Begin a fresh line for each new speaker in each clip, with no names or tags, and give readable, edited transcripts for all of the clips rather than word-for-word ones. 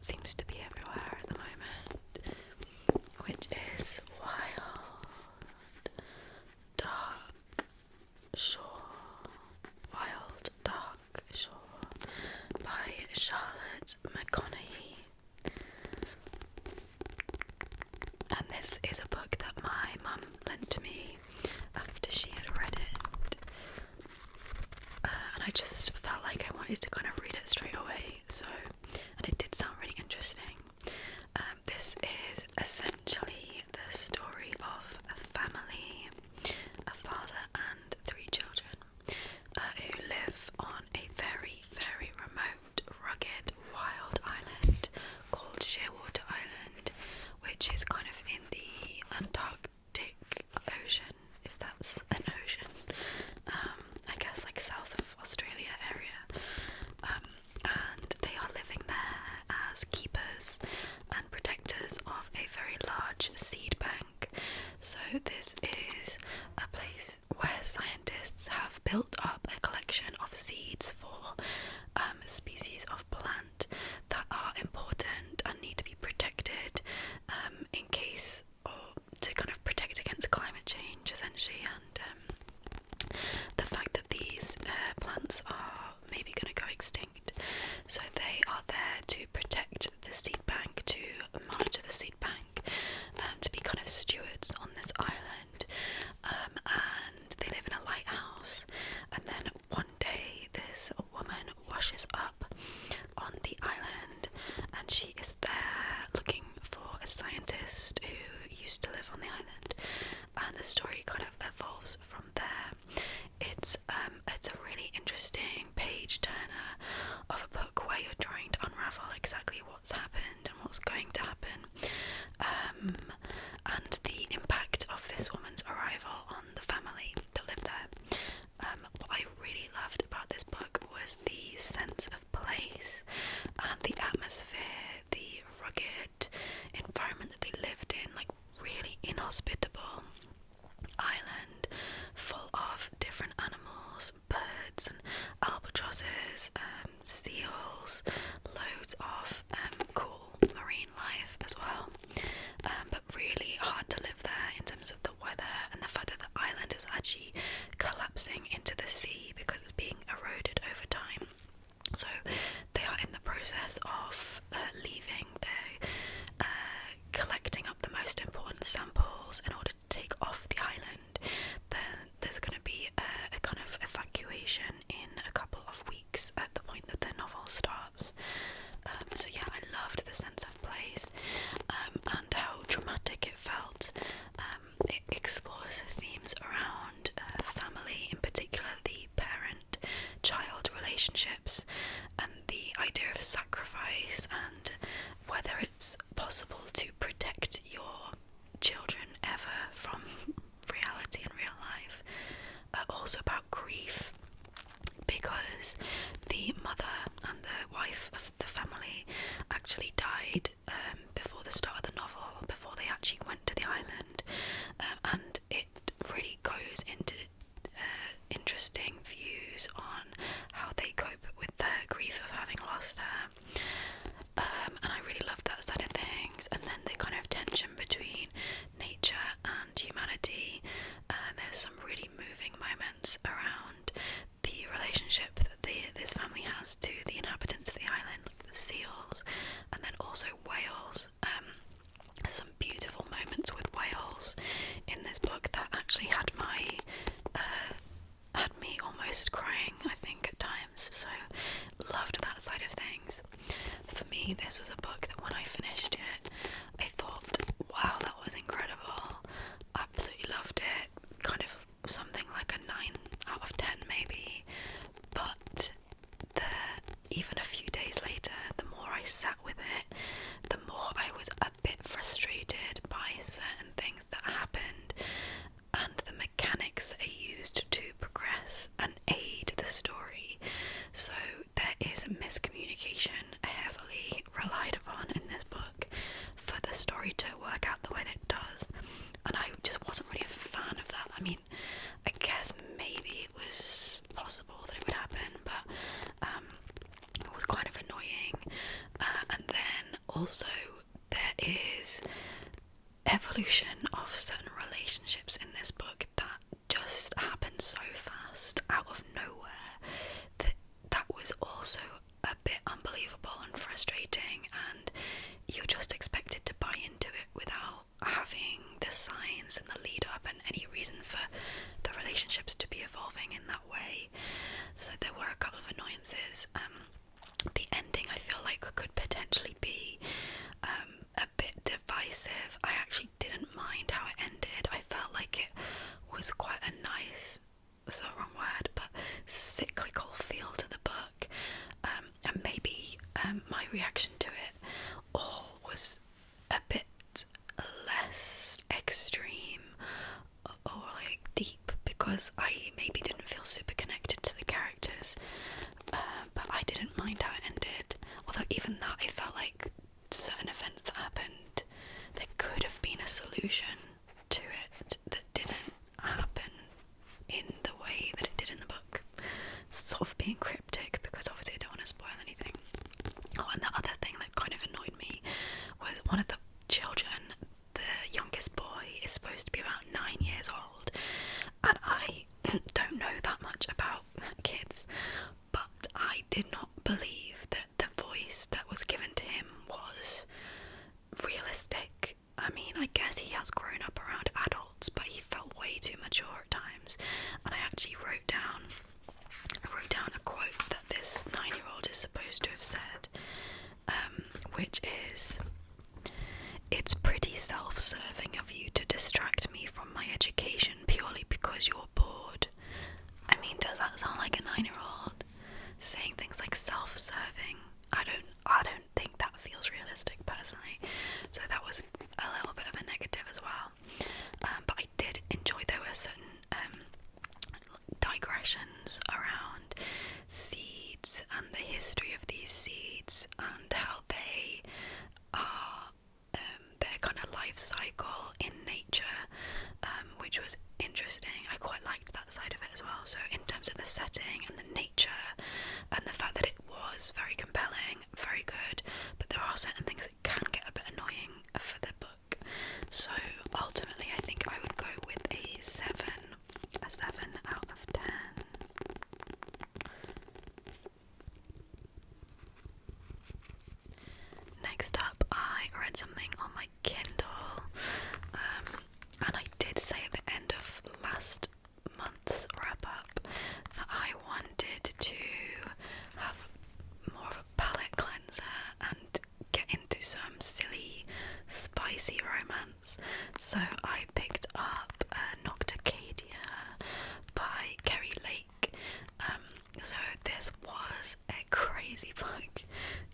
seems to be everywhere at the moment, which is Wild Dark Shore by Charlotte McConaughey. And this is a book that my mum lent to me after she had read it. And I just felt like I wanted to kind of read it straight away, and it did sound really interesting. This is essentially the story of a family, a father and 3 children, who live on a very, very remote, rugged, wild island called Shearwater Island, which is kind of in the Antarctic Ocean, if that's an ocean. I guess like south of Australia area. And they are living there as keepers and protectors of a very large seed bank. So this is a place where scientists have built up a collection of seeds for species of plant that are important and need to be protected in case, or to kind of protect against climate change essentially, and the fact that these plants are maybe going to go extinct. So they are there to protect the seed bank, to monitor the seed bank, to be kind of stewards on this island, and they live in a lighthouse. And then one day this woman washes up on the island, and she is there looking for a scientist who used to live on the island, and the story kind of evolves from there. It's a really interesting page turner of a book where you're trying to unravel exactly what's happened and what's going to happen, and the impact of this woman's arrival on the family that live there. What I really loved about this book was the sense of place and the atmosphere, the rugged environment that they lived in, like really inhospitable island full of different animals, birds and albatrosses, seals, loads of cool marine life as well, but really hard to live there in terms of the weather and the fact that the island is actually collapsing into the sea because it's being eroded over time. So they are in the process of leaving. They're collecting up the most important samples in order to take off the island. Then there's going to be a kind of evacuation in a couple of weeks at the point that the novel starts. So yeah, I loved the sense of place and how dramatic it felt. It explores themes around family, in particular the parent-child relationships, and the idea of sacrifice, and whether it's possible to protect your children ever from reality and real life. Also about grief, because the mother and the wife of the family actually died before the start of the novel, before they actually went to the island, and it really goes into interesting views on how they cope with the grief of having lost her. And I really loved that side of things. And then the kind of tension between nature and humanity. There's some really moving moments around the relationship that this family has to the inhabitants of the island, like the seals, and then also whales. Some beautiful moments with whales in this book that actually had me almost crying, I think, at times. So loved that side of things. For me, this was a book that when I finished it, I thought, wow, that was incredible. Absolutely loved it. Kind of something like a 9 out of 10 maybe. But even a few days later, the more I sat with it, the more I was a bit frustrated by certain things that happened and the mechanics that are used to progress and aid the story. So there is miscommunication heavily relied upon in this book for the story to work out the way that it does, and I just wasn't really a fan of that. I mean, I guess maybe it was possible that it would happen, but it was kind of annoying. also there is evolution of certain relationships in this book that just happen so fast out of nowhere that was also a bit unbelievable and frustrating, and you're just expected to buy into it without having the signs and the lead up and any reason for the relationships to be evolving in that way. So there were a couple of annoyances. The ending I feel like could potentially be a bit divisive. I actually didn't mind how it ended. I felt like it was quite a nice, it's the wrong word, but cyclical feel to the book, and maybe my reaction to it all was a bit less extreme or like deep, because I maybe didn't feel super connected to the characters, but I didn't mind how it ended. Although even that, I felt like certain events that happened, there could have been a solution to it that didn't happen in the way that it did in the book. Sort of being cryptic, because obviously I don't want to spoil anything. Oh, and the other thing that kind of annoyed me was one of the children, the youngest boy, is supposed to be about 9 years old, and I don't know that much about kids, but I did not believe that the voice that was given to him was realistic. I mean, I guess he has grown up around adults, but he felt way too mature at times, and I actually wrote down a quote that this 9-year-old is supposed to have said, which is, "It's pretty self-serving of you to distract me from my education purely because you're bored." I mean, does that sound like a 9-year-old saying things like self-serving? I don't think that feels realistic personally. So that was a little bit of a negative as well. But I did enjoy there were certain digressions around seeds and the history of these seeds and how they are their kind of life cycle in nature, which was interesting. I quite liked that side of it as well. So in terms of the setting and the nature and the fact that it was very compelling, very good, but there are certain things that can get a bit annoying for the book. So ultimately I think I would go with a 7 out of 10. Next up, I read something on my Kindle, and I did say at the end of last month's wrap up that I wanted to have more of a palate cleanser and get into some silly, spicy romance. So I picked up Nocticadia by Kerry Lake. So this was a crazy book.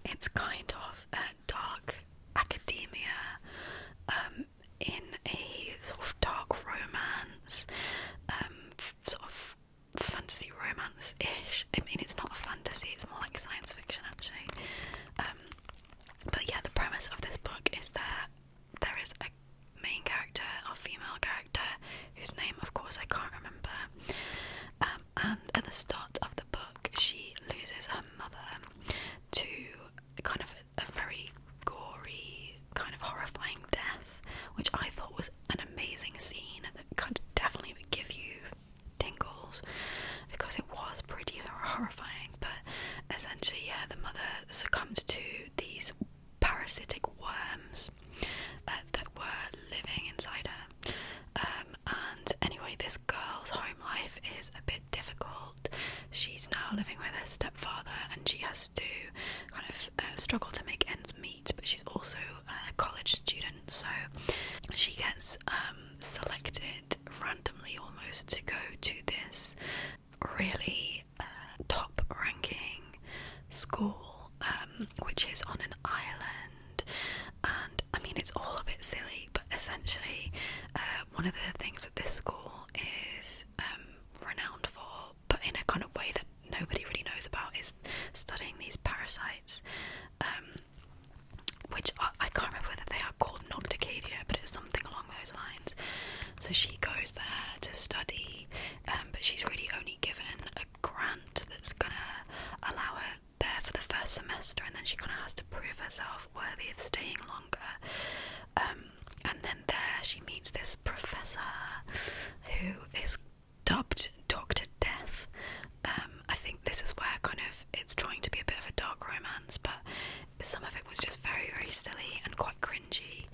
It's kind of dark academia in a sort of dark romance, sort of fantasy romance-ish. I mean, it's not fantasy, it's more like science fiction actually. But yeah, the premise of this book is that there is a main character, or female character, whose name of course I can't remember, and at the start of the book she loses her mother to kind of a very gory, kind of horrifying death, which I thought was an amazing scene that could definitely give you tingles, because it was pretty horrifying. But essentially, yeah, the mother succumbed to these parasitic worms that were living inside her. And anyway, this girl's home life is a bit difficult. She's now living with her stepfather, and she has to kind of struggle to make ends meet, but she's also a college student, so she gets selected randomly almost to go to this really top ranking school, which is on an island. And I mean, it's all a bit silly, but essentially one of the things that this school is renowned for, but in a kind of way that nobody really knows about, is studying these parasites, which I can't remember whether they are called Nocticadia, but it's something along those lines. So she goes there to study, but she's really only given a grant that's gonna allow her there for the first semester Esther, and then she kind of has to prove herself worthy of staying longer. And then there she meets this professor who is dubbed Dr. Death. I think this is where kind of it's trying to be a bit of a dark romance, but some of it was just very, very silly and quite cringy.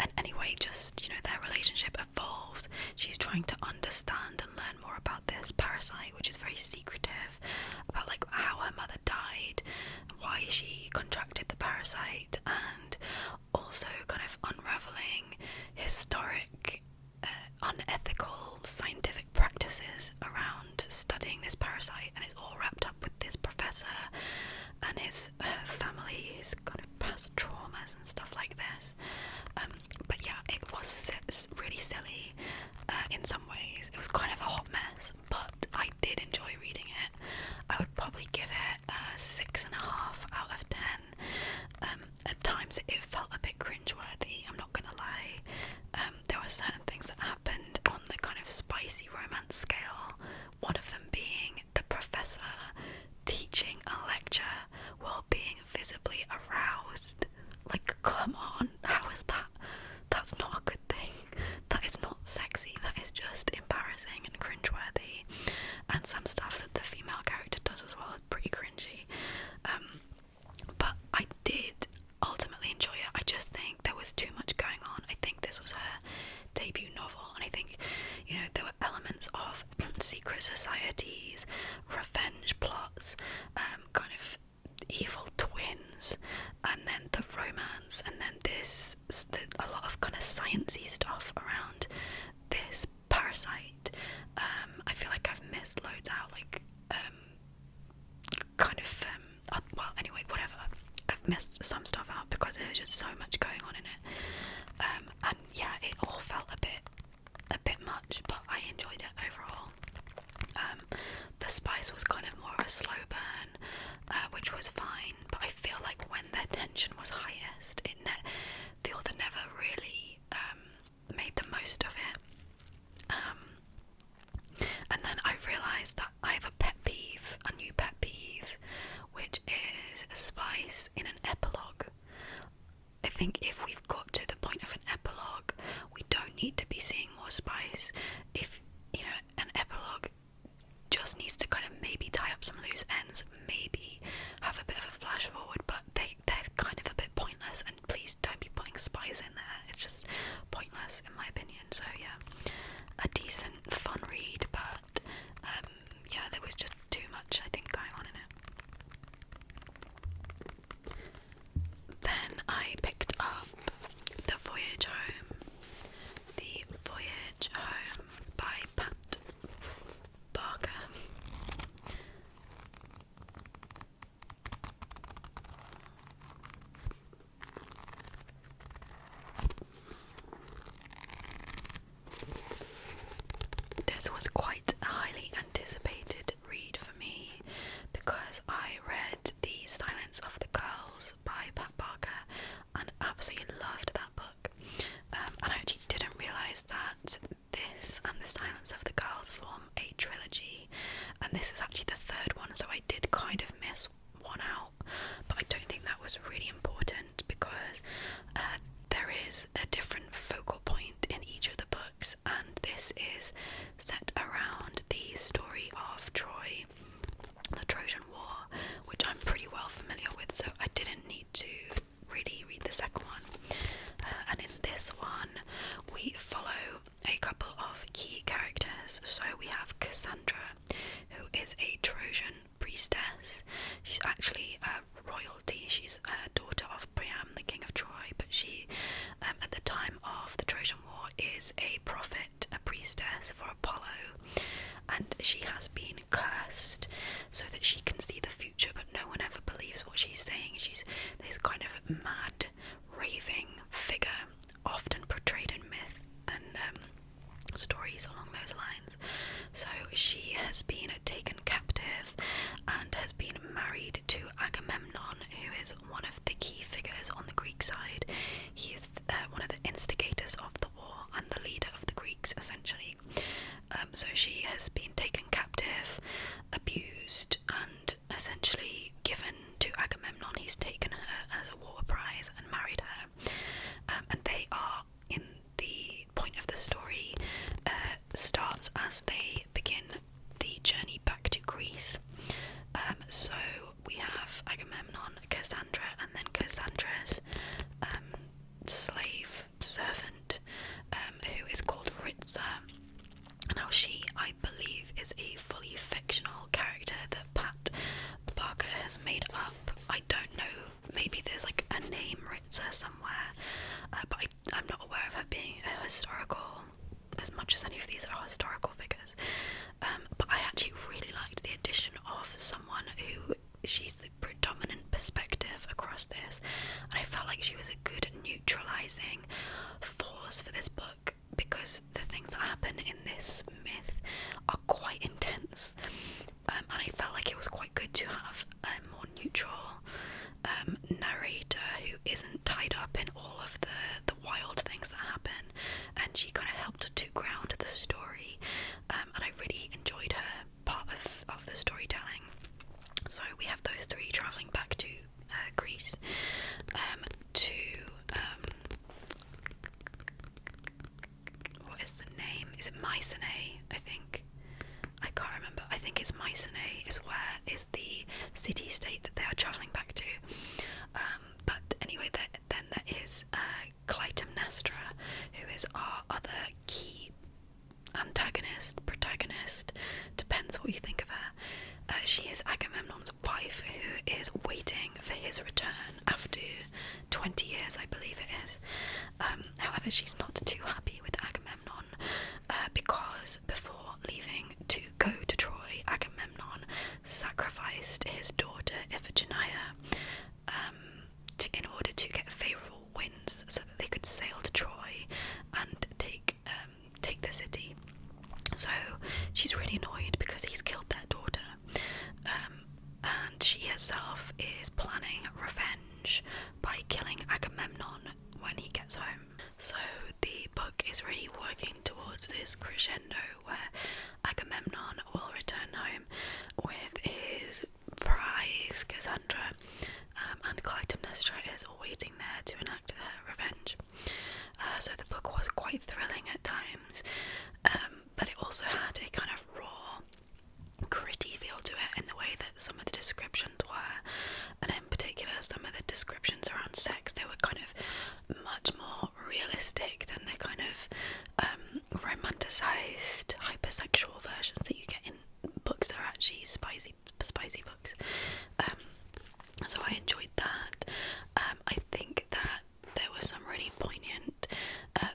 And anyway, just, you know, their relationship evolves. She's trying to understand and learn more about this parasite, which is very secretive, about like how her mother died, why she contracted the parasite, and also kind of unraveling historic, unethical scientific practices around studying this parasite. And it's all wrapped up with this professor and his family, his kind of past traumas and stuff like this. But yeah, it was really silly in some ways. It was kind of a hot mess, but I did enjoy reading it. I would probably give it a 6.5 out of 10. At times it felt a bit cringeworthy, I'm not gonna lie. There were certain things that happened on the kind of spicy romance scale, one of them being the professor teaching a lecture while being visibly aroused. Like, come on, how is that? That's not a good thing. That is not sexy. That is just embarrassing and cringeworthy. And some stuff that the female character does as well is pretty cringy. But I did ultimately enjoy it. I just think there was too much going on. I think this was her debut novel, and I think, you know, there were elements of secret societies, revenge plots, kind of evil twins, and then the romance, and then a lot of kind of sciencey stuff around this parasite. I feel like I've missed loads out, like well, anyway, whatever. I've missed some stuff out because there's just so much going on in it. And yeah, it all felt a bit much, but I enjoyed it overall. The spice was kind of more of a slow burn, which was fine, but I feel like when the tension was highest, the author never really made the most of it. And then I realised that I have a new pet peeve, which is a spice in an epilogue. I think if we've got to the point of an epilogue, we don't need to be seeing more spice. If, you know, an epilogue just needs to kind of maybe tie up some loose ends, maybe have a bit of a flash forward, but they're kind of a bit pointless, and please don't be putting spice in there. It's just pointless in my opinion. So yeah, a decent fun read, but yeah, there was just too much, I think, going on in it. Then I picked up The Voyage Home. The Voyage Home by Pat Barker. This was quite a highly anticipated read for me because I read The Silence of the Girls by Pat Barker and absolutely loved that book. And I actually didn't realise that this and The Silence of the Girls form a trilogy, and this is actually the third one, so I did kind of miss one out, but I don't think that was really important because there is a different focal point in each of the books, and this is set around the story of Troy, the Trojan War, which I'm pretty well familiar with, so I didn't need to really read the second one. And in this one we follow a couple of key characters. So we have Cassandra, who is a Trojan priestess. She's actually royalty. She's a daughter of Priam, the king of Troy, but she at the time of the Trojan War is a prophet, a priestess for Apollo, and she has been cursed so that she can see the future, but no one ever believes what she's saying. She's this kind of mad, raving figure, often portrayed in myth and stories along those lines. So she has been taken captive and has been married to Agamemnon, who is one of the key figures on the Greek side. He is one of the instigators of the war and the leader of the Greeks, essentially. So she has been taken captive, abused, and essentially he's taken her as a water prize and married her. And they are in the point of the story starts as they begin the journey back to Greece. So we have Agamemnon, Cassandra, and then Cassandra's slave servant, who is called Ritza. Now she, I believe, is a fully fictional character that Pat Barker has made up. I don't know, maybe there's like a name Ritza somewhere, but I'm not aware of her being a historical, as much as any of these are historical figures. But I actually really liked the addition of someone who, she's the predominant perspective across this, and I felt like she was a good neutralising force for this book, because the things that happen in this myth are quite intense, and I felt like it was quite good to have a more neutral narrator who isn't tied up in all of the wild things that happen, and she kind of helped to ground the story, and I really enjoyed her part of the storytelling. So we have those three travelling back to Greece to what is the name? Is it Mycenae? I think. I can't remember. I think it's Mycenae is the city-state that they are travelling back to. But anyway, then there is Clytemnestra, who is our other key protagonist, depends what you think of her. She is Agamemnon's wife, who is waiting for his return after 20 years, I believe it is. However, she's not too happy with Agamemnon, because before leaving to go to Troy, Agamemnon sacrificed his daughter Iphigenia in order to get favourable winds so that they could sail to Troy and take the city. So she's really annoyed because he's killed their daughter, and she herself is planning revenge by killing Agamemnon when he gets home. So the book is really working towards this crescendo where Agamemnon will return home with his prize Cassandra, and Clytemnestra is awaiting there to enact her revenge. So the book was quite thrilling at times, but it also had a kind of raw, gritty feel to it in the way that some of the descriptions were, and in particular some of the descriptions around sex, they were kind of much more realistic than the kind of romanticized hypersexual versions that you get in books that are actually spicy books. So I enjoyed that. I think that there were some really poignant,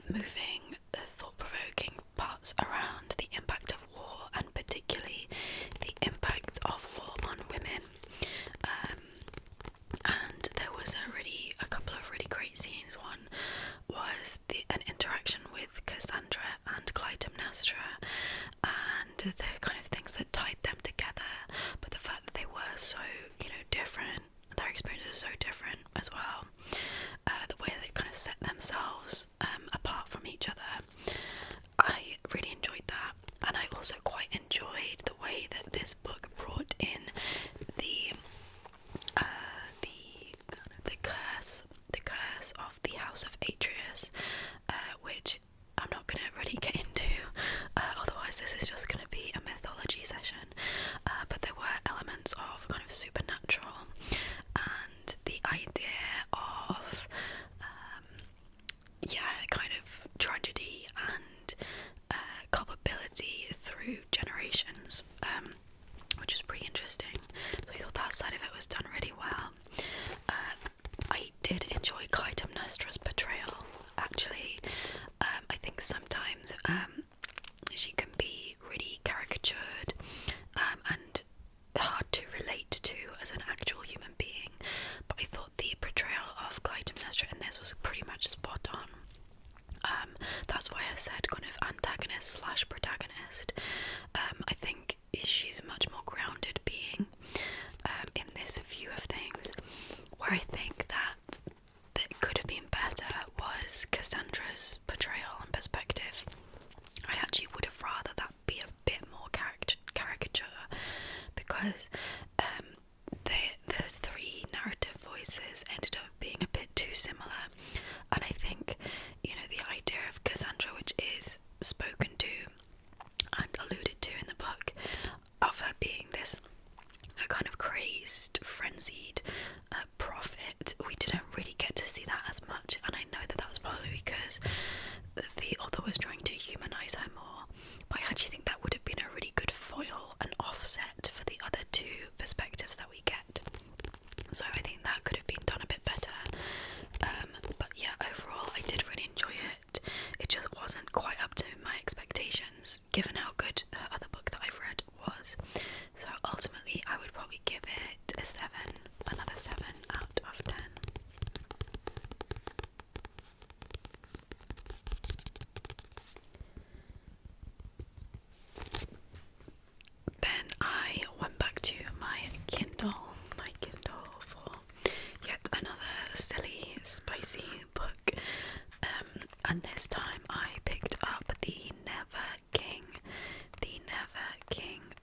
moving, thought-provoking parts around the impact of war, and particularly the impact of war on women. And there was a couple of really great scenes. One was an interaction with Cassandra and Clytemnestra, and the kind of things that tied them together, but the fact that they were so, different, their experiences are so different as well, the way they kind of set themselves apart from each other. I really enjoyed that, and I also quite enjoyed the way that this book brought in the curse of the House of Atreus, which I'm not going to really get into, otherwise this is just going to be a mythology session, but there were elements of kind of supernatural, and the idea of kind of tragedy and culpability through generations, which is pretty interesting. So I thought that side of it was done really well. I did enjoy Clytemnestra's portrayal, actually. I think sometimes she can be really caricatured and hard to relate to as an actual human being, but I thought the portrayal of Clytemnestra in this was pretty much spot on. That's why I said kind of antagonist / protagonist. I think she's a much more grounded being in this view of things. Where I think that could have been better was Cassandra's portrayal and perspective. I actually would have rather that be a bit more caricature, because the three narrative voices frenzied profit. We didn't really get to see that as much, and I know that that's probably because the author was trying to humanise her more, but I actually think that would have been a really good foil and offset for the other two perspectives that we get. So I think that could have been done a bit better. But yeah, overall I did really enjoy it. It just wasn't quite up to my expectations given how good her other book that I've read was. So ultimately I would probably give it a 7, another 7 out of 10. Then I went back to my Kindle for yet another silly, spicy book, and this time I picked up The Never King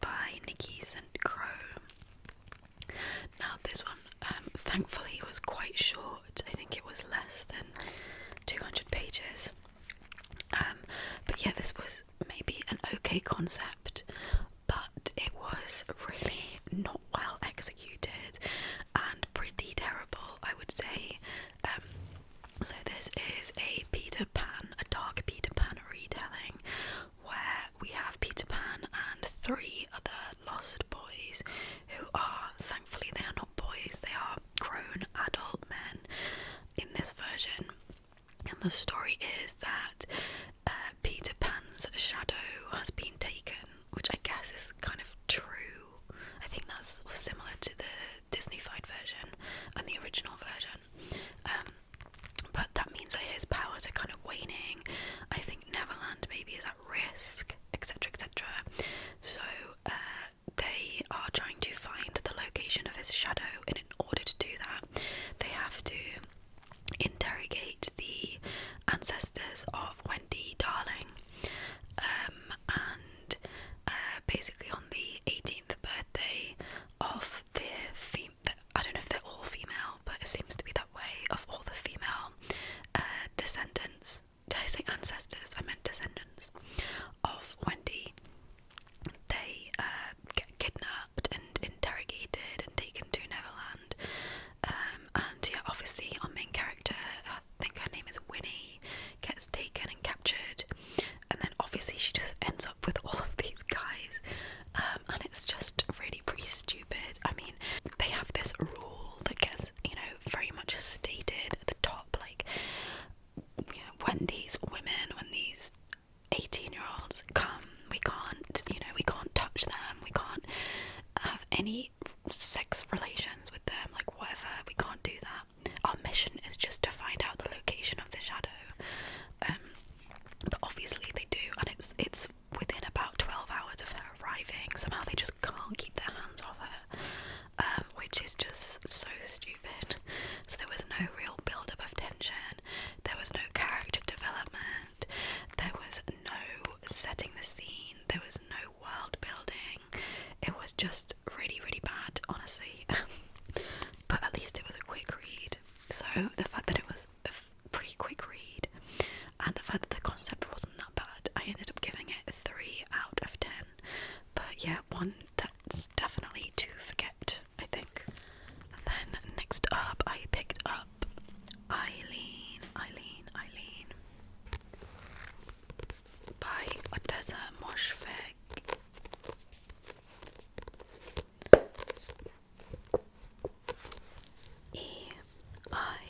by Nikki St. Crow. Now this one, thankfully, was quite short. I think it was less than 200 pages. But yeah, this was maybe an okay concept, but it was really not well executed and pretty terrible, I would say. So this is a Peter Pan, a dark Peter Pan retelling, where we have Peter Pan and 3 other lost boys who are, thankfully they are not boys, they are grown adult men in this version. And the story is that Peter Pan's shadow has been taken, which I guess is kind of true. I think that's similar to the Disney-fied version and the original version. But that means that his powers are kind of waning. I think Neverland maybe is at risk, etc, etc. So they are trying to find the location of his shadow, and in order to do that, they have to interrogate the ancestors of Wendy Darling. And basically on the 18th birthday of I don't know if they're all female, but it seems to be that way, of all the female descendants. Did I say ancestors? I meant descendants of Wendy. They get kidnapped and interrogated and taken to Neverland. And yeah, obviously our main character, I think her name is Winnie, gets taken and captured, and then obviously she just ends up with all of these guys, and it's just really pretty stupid. I mean, they have this rule that gets, very much stated at the top, like, when these 18-year-olds come, we can't touch them, we can't have any sex relations with them, like whatever, we can't do that. Our mission is just to find out the location of the shadow. But obviously they do, and it's within about 12 hours of her arriving. Somehow they just can't keep their hands off her, which is just so stupid. So there was no real build-up of tension, there was no character development, there was no setting the scene, there was no world building. It was just really, really bad, honestly. But at least it was a quick read. So the fact that it was a pretty quick read, and the fact that the concept wasn't that bad, I ended up giving it a 3 out of 10. But yeah, one that's definitely to forget, I think. Then next up, I picked up Eileen by Otessa Moshfegh. Eileen.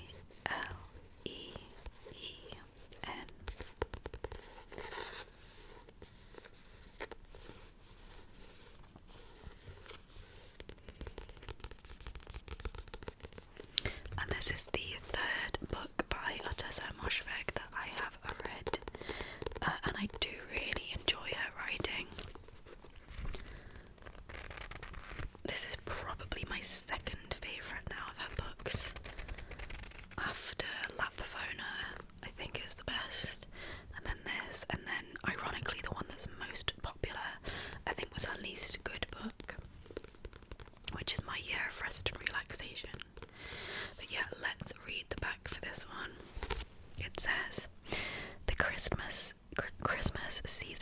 And this is the 3rd book by Otessa Moshfegh that I have read, and I do really enjoy her writing. This is probably my 2nd favourite now of her books. After Lapfona, I think is the best, and then this, and then ironically the one that's most popular, I think, was her least good book, which is My Year of Rest and Relaxation. But yeah, let's read the back for this one. It says, the Christmas season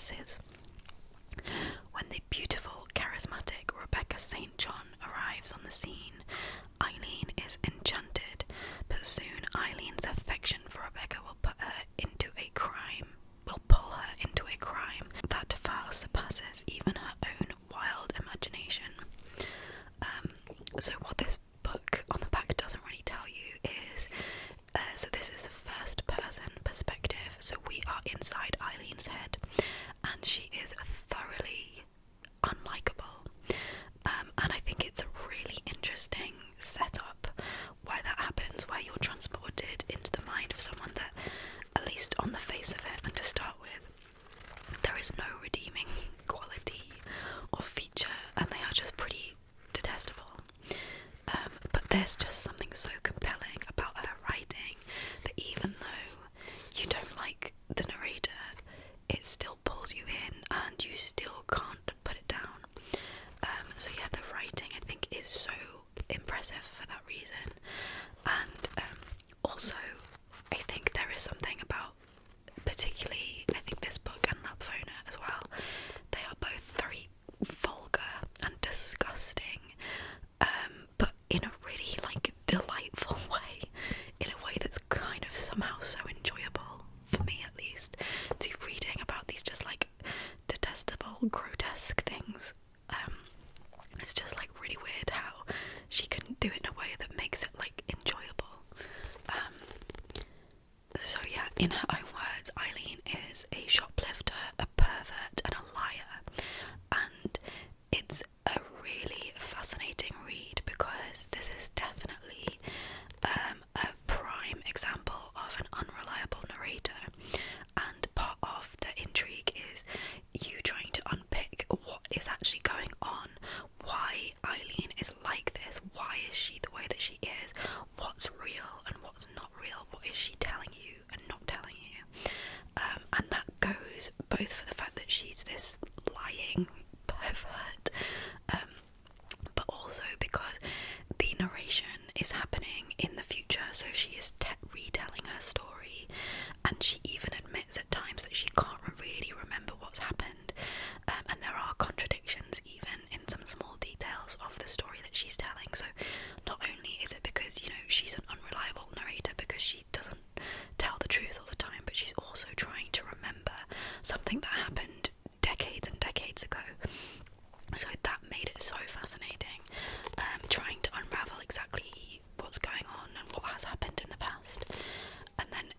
passes. When the beautiful, charismatic Rebecca St. John arrives on the scene, Eileen is enchanted, but soon Eileen's affection for Rebecca will pull her into a crime that far surpasses even her own wild imagination. So what this book on the back doesn't really tell you is, so this is the first person perspective, so we are inside Eileen's head, and she is thoroughly unlikable. And I think it's a really interesting setup where that happens, where you're transported into the mind of someone that, at least on the face of it and to start with, there is no redeeming quality or feature, and they are just pretty detestable. But there's just something so compelling about her writing that even though you don't like the narrator, it still pulls you in and you still can't put it down. So yeah, the writing I think is so impressive for that reason. And also I think there is something about, particularly I think this book and Lapfona as well, they are both very vulgar and disgusting, but in a really delightful way, in a way that's kind of somehow so enjoyable, for me at least, to reading about these just detestable, grotesque things. It's just really weird how she can do it in a way that makes it enjoyable. So yeah, in her own words, Eileen is a shoplifter, a pervert, and a liar. And it's a really fascinating read because this is definitely a prime example of an unreliable narrator. And part of the intrigue is you trying to unpick what is actually going on, why Eileen is like this, why is she the way that she is, what's real and what's not real, what is she telling you and not telling you. And that goes both for the fact that she's this lying pervert, but also because the narration is happening in the future, so she is retelling her story, and she even admits at times that she can't really remember what's happened, and there are contradictions even in some small details of the story that she's telling. So not only is it because she's an unreliable narrator because she doesn't tell the truth all the time, but she's also trying to remember something that happened decades and decades ago. So that made it so fascinating, trying to unravel exactly what's going on and what has happened in the past. And then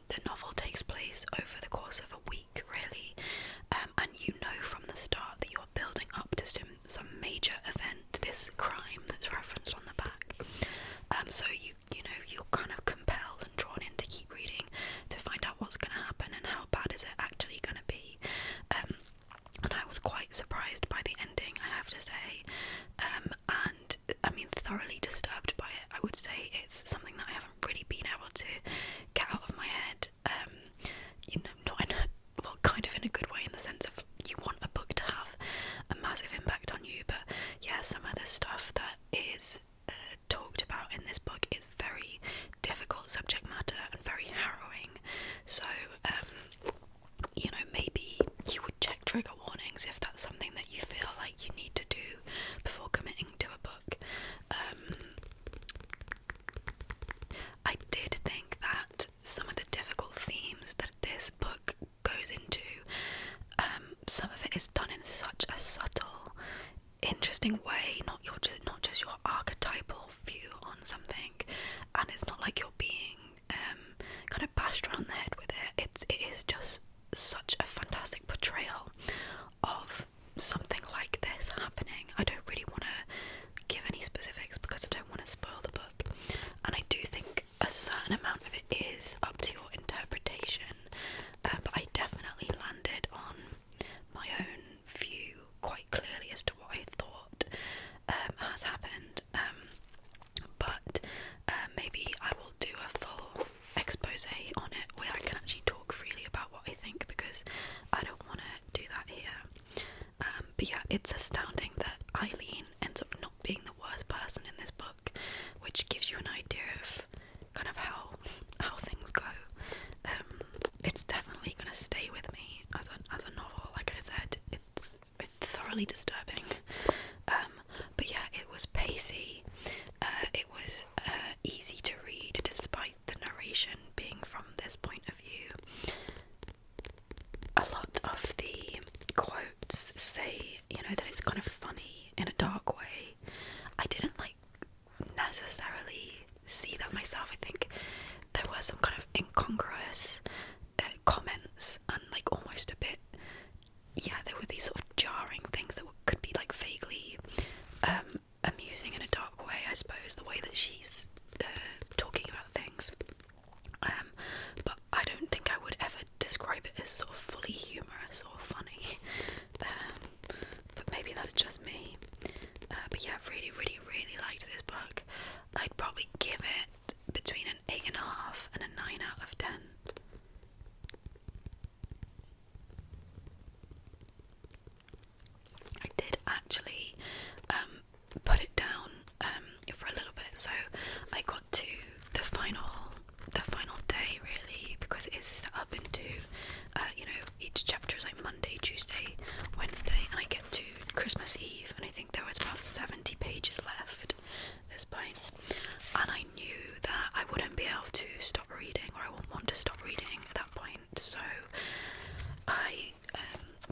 the novel takes place over the course of a week, really, and you know from the start that you're building up to some major event, this crime that's referenced on the back. So you're kind of compelled and drawn in to keep reading to find out what's going to happen and how bad is it actually going to be. And I was quite surprised by the ending, I have to say, and I mean thoroughly disturbed by it. I would say it's something that I haven't really been able to get out of my head, not in kind of in a good way, in the sense of you want a book to have a massive impact on you, but yeah, some of the stuff that is talked about in this book is very difficult subject matter and very harrowing. So maybe you would check trigger warnings if that's something that you feel like you need to do before committing to a book. I did think that some of the difficult themes that this book goes into, some of it is done in such a subtle, interesting way, not just your archetypal view on something, and it's not like you're being kind of bashed around the head with it. It is just such a fantastic portrayal of something like this happening. I don't really want to give any specifics because I don't want to spoil the book, and I do think a certain amount of it is up to your interpretation, but I definitely landed on my own view quite clearly as to what I thought has happened, but maybe I will do a full expose on it where I can actually talk freely about what I think, because I don't want to do that here. But yeah, it's astounding that Eileen ends up not being the worst person in this book, which gives you an idea of kind of how things go. It's definitely going to stay with me as a novel. I thoroughly disturbing. But yeah, it was pacey. It was easy to read despite the narration being from this point of view. A lot of the quotes say, that it's kind of funny in a dark way. I didn't necessarily see that myself. I think there were some kind of incongruous comments and almost a bit, there were these sort of jarring things that could be vaguely amusing in a dark way, I suppose, the way that she's talking about things. But I don't think I would ever describe it as sort of fully humorous or funny. But maybe that's just me. But yeah, really, really, really liked this book. I'd probably give it between an 8.5 and a 9 out of 10. I did actually put it down for a little bit, so I got to the final day, really, because it is set up into each chapter is Monday, Tuesday, Wednesday, and I get to Christmas Eve, and I think there was about 70 pages left at this point, and I knew that I wouldn't be able to stop reading, or I wouldn't want to stop reading at that point, so I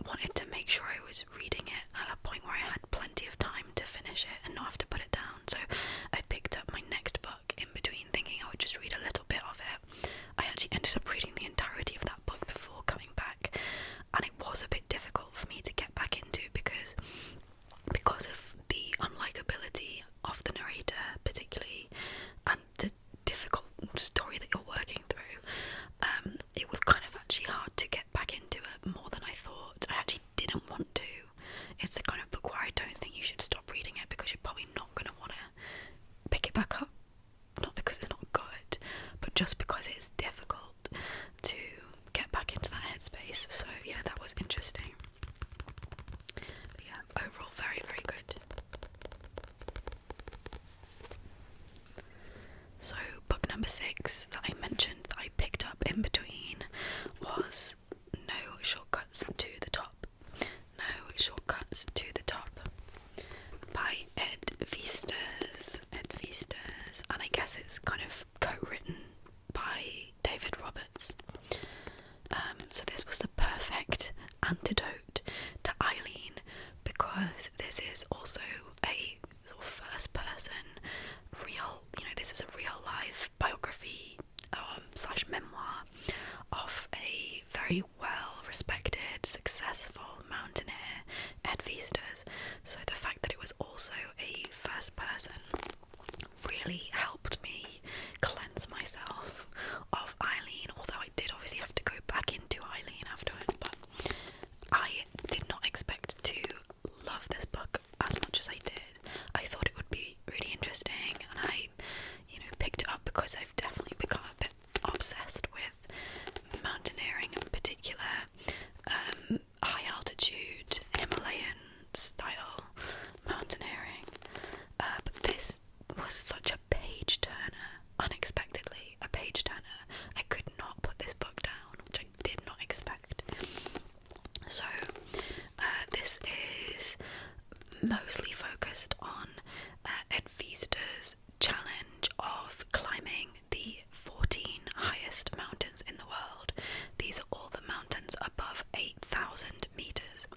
wanted to make sure I was reading it at a point where I had plenty of time to finish it and not have to put it down. So I picked up my next book in between, thinking I would just read a little bit of it. I actually ended up reading the entirety of that book before coming back, and it was a bit difficult for me to get back into because of the unlikability of the narrator, particularly, and the difficult story that you're working through. It was kind of actually hard to get back into it more than I thought. I actually didn't want to. It's the kind of book where I don't think you should stop reading it because you're probably not going to want to pick it back up. Not because it's not good, but just because it's difficult to get back into that headspace. So yeah, that was interesting. But yeah, overall very, very good. So book number 6 that I mentioned that I picked up in between was No Shortcuts to the Top. No Shortcuts to the Top by Ed Viesturs. And I guess it's kind of co-written by David Roberts. So this was the perfect antidote to Eileen, because this is also a sort of first person real, this is a real life biography slash memoir of a very well respected, successful mountaineer, Ed Viesturs. So the fact that it was also a first person really helped me cleanse myself of Eileen, although I did obviously have to go back into Eileen afterwards. But I did not expect to love this book as much as I did. I thought it would be really interesting, and I picked it up because I've definitely become a bit obsessed with mountaineering, in particular high altitude Himalayan style mountaineering, but this was such a page turner, unexpectedly a page turner. I could not put this book down, which I did not expect. So this is mostly focused on Ed Viesturs' challenge of climbing the 14 highest mountains in the world. These are all the mountains above 8,000 meters,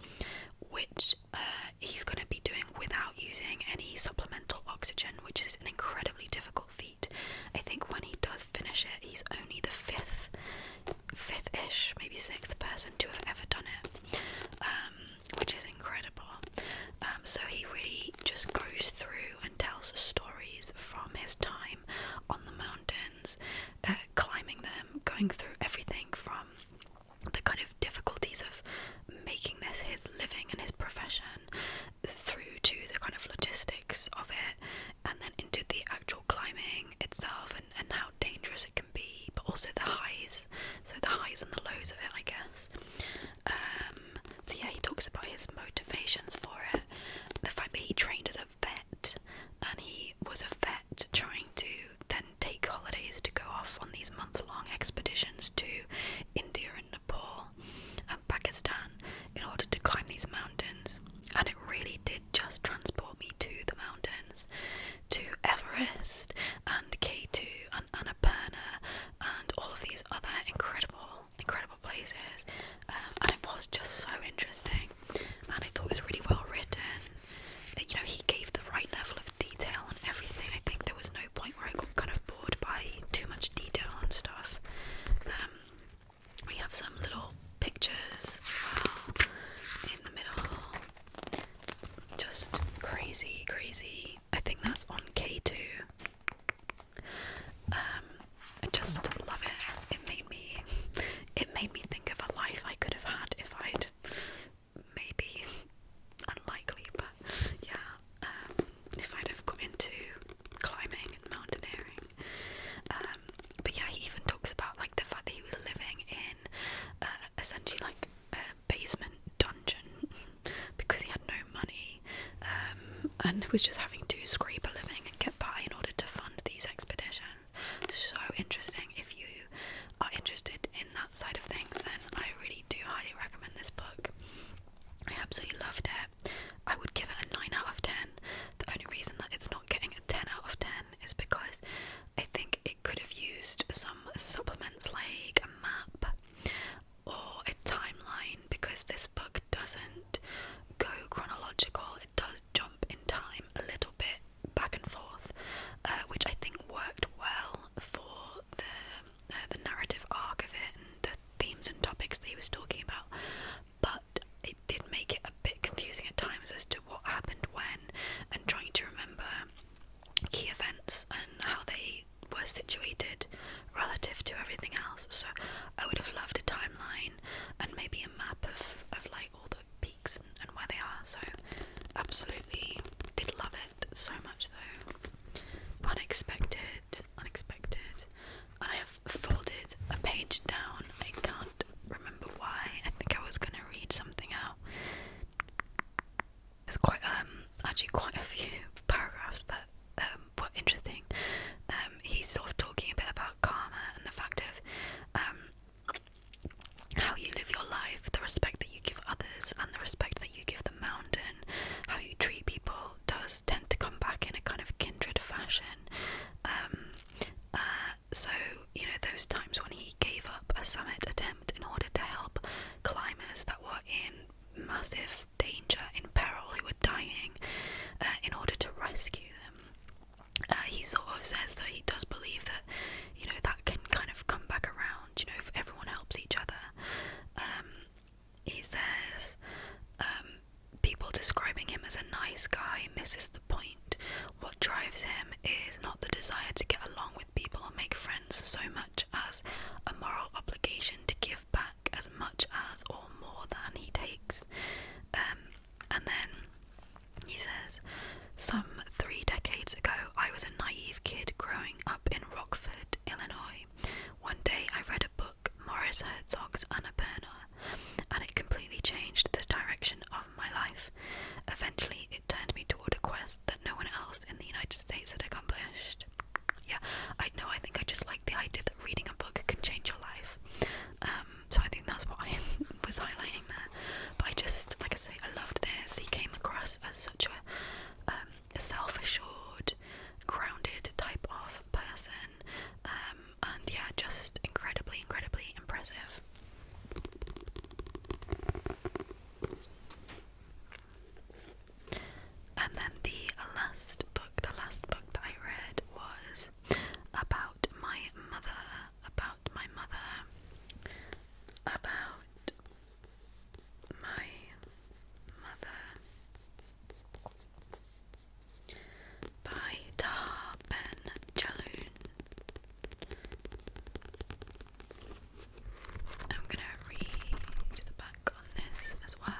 which he's going to be doing without using any supplemental oxygen, which is an incredibly difficult feat. I think when he does finish it, he's only the fifth-ish, maybe 6th person to have ever done it, which is incredible. So he really and was just having to scrape a living and get by in order to fund these expeditions. So interesting. If you are interested in that side of things, then I really do highly recommend this book. I absolutely loved it. I would give it a 9 out of 10. The only reason that it's not getting a 10 out of 10 is because I think it could have used some supplements like a map or a timeline, because this book doesn't go chronological. It does jump in time a little bit back and forth, which I think worked well for the narrative arc of it and the themes and topics that he was talking about. But it did make it a bit confusing at times as to what happened when, and trying to remember key events and how they were situated relative to everything else. So I would have loved a timeline and maybe a map of like all the peaks and where they are. So absolutely did love it so much though. Unexpected. And I have folded a page down. I can't remember why. I think I was gonna read something out. There's actually quite a few paragraphs that were interesting. He's sort of talking a bit about karma and the fact of how you live your life, the respect that you give others and the respect that you give the mountain. How you treat people does tend to come back in a kind of kindred fashion. So, you know, those times when he gave up a summit attempt in order to help climbers that were in massive danger, in peril, who were dying, in order to rescue them. He sort of says that he does believe that, you know, that can kind of come back around, you know, if everyone helps each other. He says, people describing him as a nice guy misses the point. What drives him is not the desire to get along with people or make friends so much as a moral obligation to give back as much as or more than he takes. And then he says, some 3 decades ago I was a naive kid growing up in Rockford, Illinois. One day I read a book, Morris Herzog's Annapurna, and it completely changed the direction of my life. Eventually it turned me toward a quest that no one else in the United States had accomplished. Yeah, I know, I think I just like the idea that reading a book can change your life. So I think that's what I was highlighting there. But I just, like I say, I loved this. He came across as such a self-assured, grounded type of person. And yeah, just incredibly impressive. And then the last book that I read was about my mother, by Tahar Ben Jaloun. I'm gonna read the back on this as well.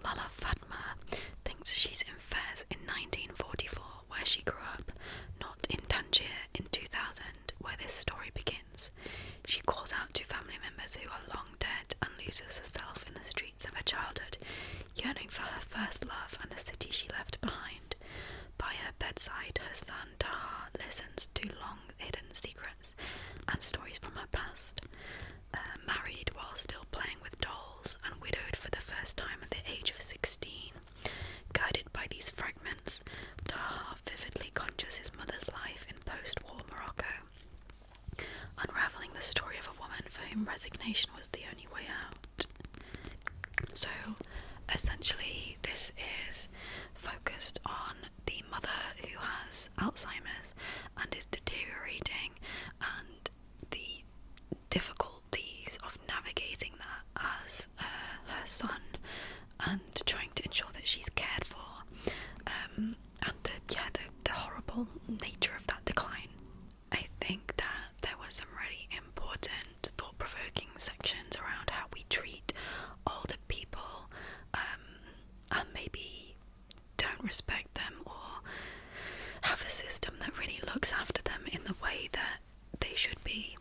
Lala Fatma thinks she's in Fez in 1944, where she grew up, not in Tangier in 2000, where this story begins. She calls out to family members who are long dead and loses herself in the streets of her childhood, yearning for her first love and the city she left behind. By her bedside, her son Tahar listens to long-hidden secrets and stories from her past. Married while still playing with dolls and widowed for the first time at the age of 16. Guided by these fragments, Tahar vividly conjures his mother's life in post-war Morocco, unravelling the story of a woman for whom resignation was the only way out. So, essentially, this is focused on the mother who has Alzheimer's and is deteriorating, and the difficulties of navigating that as her son, and trying to ensure that she's cared for, and the horrible nature of that decline. I think that there was some really important, thought-provoking sections around how we treat older people, and maybe don't respect them or have a system that really looks after them in the way that they should be.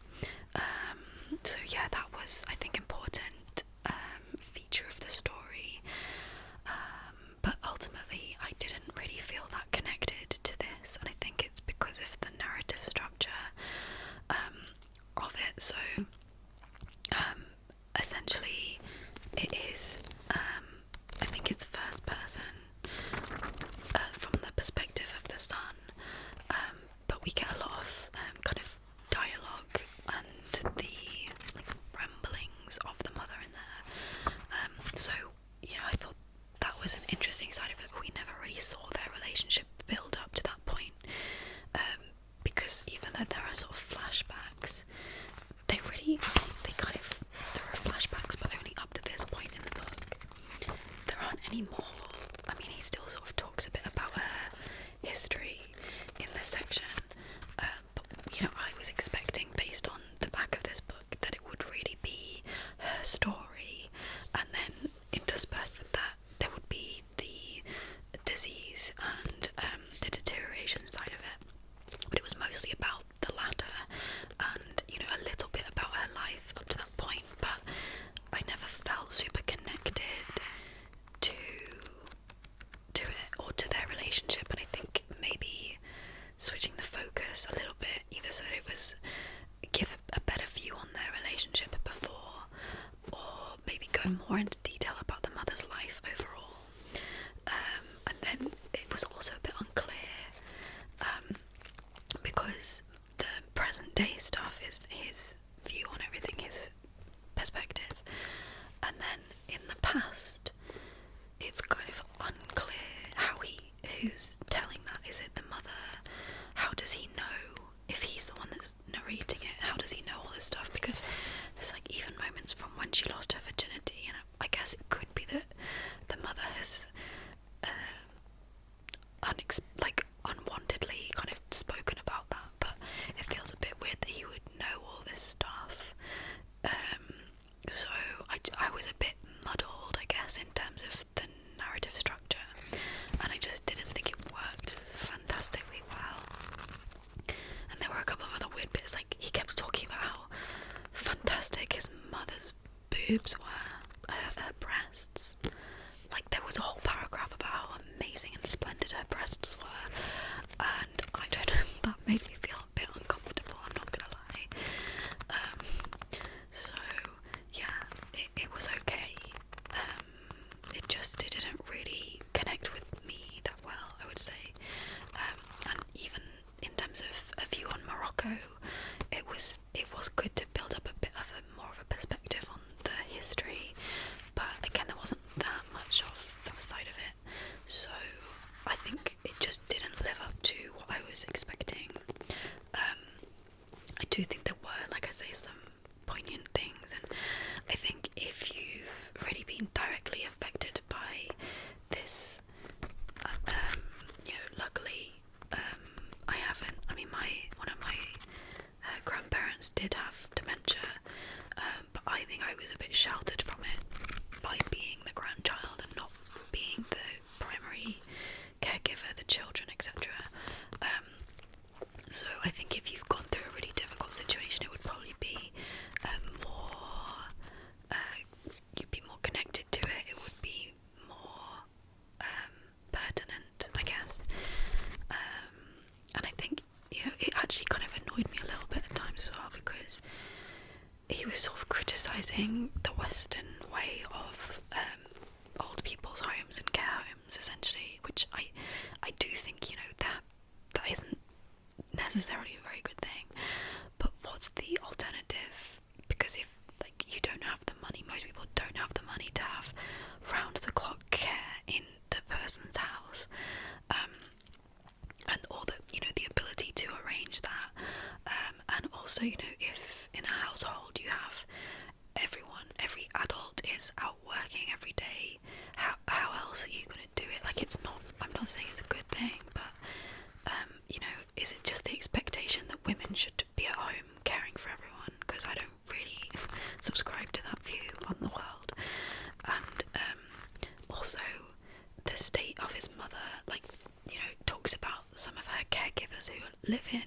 So yeah, that was, I think, important feature of the story. essentially it is, I think it's first person, from the perspective of the son, but we get a lot of kind of dialogue and the ramblings of the mother in there. So, I thought that was an interesting side of it, but we never really saw their relationship build up to that point, because even though there are sort of flashbacks, there are flashbacks, but only up to this point in the book. There aren't any more. I mean, he still sort of talks a bit about her history in this section, but I was expecting, based on the back of this book, that it would really be her story, and then interspersed with that there would be the disease and the deterioration side of it. But it was mostly about the latter, and a little bit about her life up to that point, but I never felt super connected to it or to their relationship. And I think maybe switching the focus a little bit, either so that it was give a better view on their relationship before, or maybe go more into detail about the mother's life overall. And then it was also a bit unclear, because the present day stuff is his view on everything, his perspective, and then in the past it's kind of unclear who's telling that. Is it the mother? How does he know if he's the one that's narrating it? How does he know all this stuff? Because there's even moments from when she lost her virginity, and I guess it could be that the mother has unwantedly kind of spoken about that, but it feels a bit weird that he would know all this stuff. So I was a bit muddled, I guess, in terms of the narrative structure, and I just didn't think it worked fantastically well. And there were a couple of other weird bits, he kept talking about how fantastic his mother's boobs were, her breasts. There was a whole paragraph about how amazing and splendid her breasts were, and I don't know, that made me feel a bit uncomfortable, I'm not gonna lie. So yeah, it was okay. It didn't really connect with me that well, I would say. And even in terms of a view on Morocco, it was good to build up a bit of more of a perspective on the history, but again, there wasn't that much of that side of it, so I think it just didn't live up to what I was expecting. I do think there were, like I say, some poignant things, and I think if you've already been directly affected by this, luckily I haven't. I mean, one of my grandparents did have dementia, but I think I was a bit sheltered from it by being the grandchild and not being the primary caregiver, the children, etc. So I think if you've gone through a really difficult situation, it would probably be you'd be more connected to it. It would be more pertinent, I guess. And I think it actually kind of annoyed me a little bit at times as well, because he was sort of criticising the Western way of old people's homes and care homes, essentially, which I do think, that isn't necessarily a very good thing. But what's the alternative? Because if you don't have the money, most people don't have the money to have round the clock care in the person's house, and or the ability to arrange that, and also if in a household you have every adult is out working every day, how else are you going to do it? I'm not saying it's a good thing, but is it just the expectation that women should be at home caring for everyone? Because I don't really subscribe to that view on the world. And also the state of his mother, talks about some of her caregivers who live in